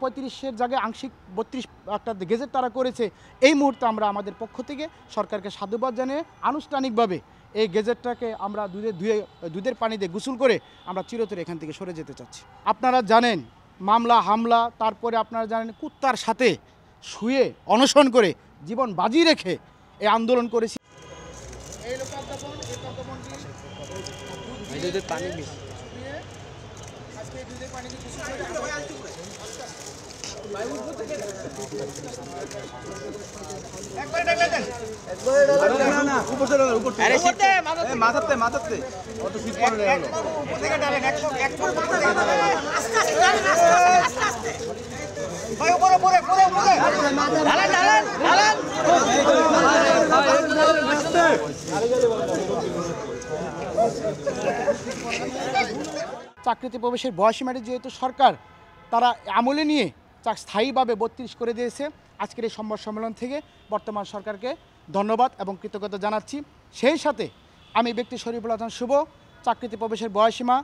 35-এর জায়গায় আংশিক 32 একটা গেজেট তারা করেছে। এই মুহূর্তে আমরা আমাদের পক্ষ থেকে সরকারকে সাধুবাদ জানিয়ে আনুষ্ঠানিকভাবে এই গেজেটটাকে আমরা দুধের পানি দিয়ে গোসল করে আমরা চিরতরে এখান থেকে সরে যেতে চাচ্ছি। আপনারা জানেন মামলা হামলা, তারপরে আপনারা জানেন কুত্তার সাথে শুয়ে অনশন করে জীবন বাজি রেখে এই আন্দোলন করেছি। চাকরিতে প্রবেশের বয়সীমাটি যেহেতু সরকার তারা আমলে নিয়ে স্থায়ীভাবে 32 করে দিয়েছে, আজকের এই সংবাদ সম্মেলন থেকে বর্তমান সরকারকে ধন্যবাদ এবং কৃতজ্ঞতা জানাচ্ছি। সেই সাথে আমি ব্যক্তি শরীফুল হাসান শুভ চাকরিতে প্রবেশের বয়সীমা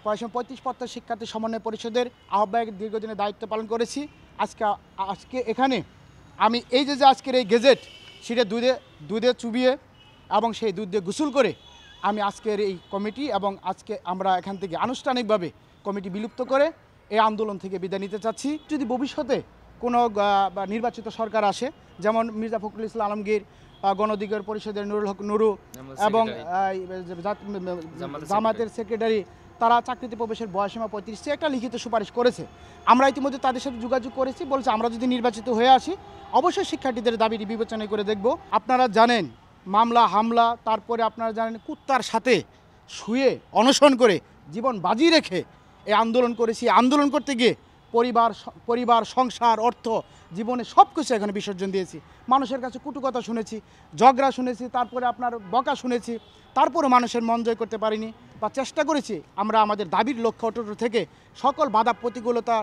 35 শিক্ষার্থী সমন্বয় পরিষদের আহ্বায়ক দীর্ঘদিনের দায়িত্ব পালন করেছি। আজকে এখানে আমি এই যে আজকের এই গেজেট সেটা দুধে চুবিয়ে এবং সেই দুধ দিয়ে গোসল করে আমি আজকের এই কমিটি এবং আজকে আমরা এখান থেকে আনুষ্ঠানিকভাবে কমিটি বিলুপ্ত করে এই আন্দোলন থেকে বিদায় নিতে চাচ্ছি। যদি ভবিষ্যতে কোনো নির্বাচিত সরকার আসে, যেমন মির্জা ফখরুল ইসলাম আলমগীর, গণ অধিকার পরিষদের নুরুল হক নুরু এবং জামাতের সেক্রেটারি, তারা চাকরিতে প্রবেশের বয়সীমা 35 একটা লিখিত সুপারিশ করেছে। আমরা ইতিমধ্যে তাদের সাথে যোগাযোগ করেছি, বলছে আমরা যদি নির্বাচিত হয়ে আসি অবশ্যই শিক্ষার্থীদের দাবিটি বিবেচনা করে দেখব। আপনারা জানেন মামলা হামলা, তারপরে আপনারা জানেন কুত্তার সাথে শুয়ে অনশন করে জীবন বাজি রেখে এই আন্দোলন করেছি। আন্দোলন করতে গিয়ে পরিবার সংসার অর্থ জীবনে সব কিছু এখানে বিসর্জন দিয়েছি। মানুষের কাছে কটু কথা শুনেছি, ঝগড়া শুনেছি, তারপরে আপনার বকা শুনেছি, তারপরে মানুষের মন জয় করতে পারিনি বা চেষ্টা করেছি আমরা আমাদের দাবির লক্ষ্য অটুট থেকে সকল বাধা প্রতিকূলতা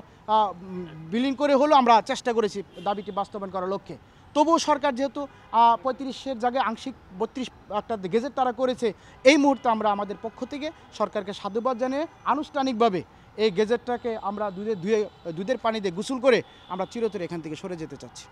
বিলীন করে হলেও আমরা চেষ্টা করেছি দাবিটি বাস্তবায়ন করার লক্ষ্যে। তবুও সরকার যেহেতু 35-এর জায়গায় আংশিক 32 একটা গেজেট তারা করেছে, এই মুহূর্তে আমরা আমাদের পক্ষ থেকে সরকারকে সাধুবাদ জানিয়ে আনুষ্ঠানিকভাবে এই গেজেটটাকে আমরা দুধের পানি দিয়ে গোসল করে আমরা চিরতরে এখান থেকে সরে যেতে চাচ্ছি।